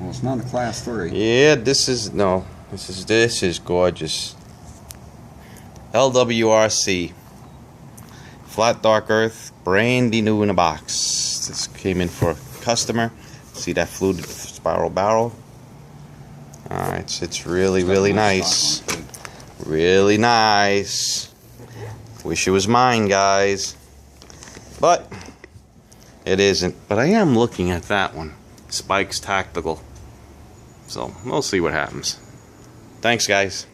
Well, it's not a class 3. Yeah, this is gorgeous. Lwrc. Flat dark earth, brandy new in a box. This came in for a customer. See that fluted spiral barrel? Alright, it's really, really nice. Really nice. Wish it was mine, guys. But it isn't. But I am looking at that one. Spikes Tactical. So we'll see what happens. Thanks, guys.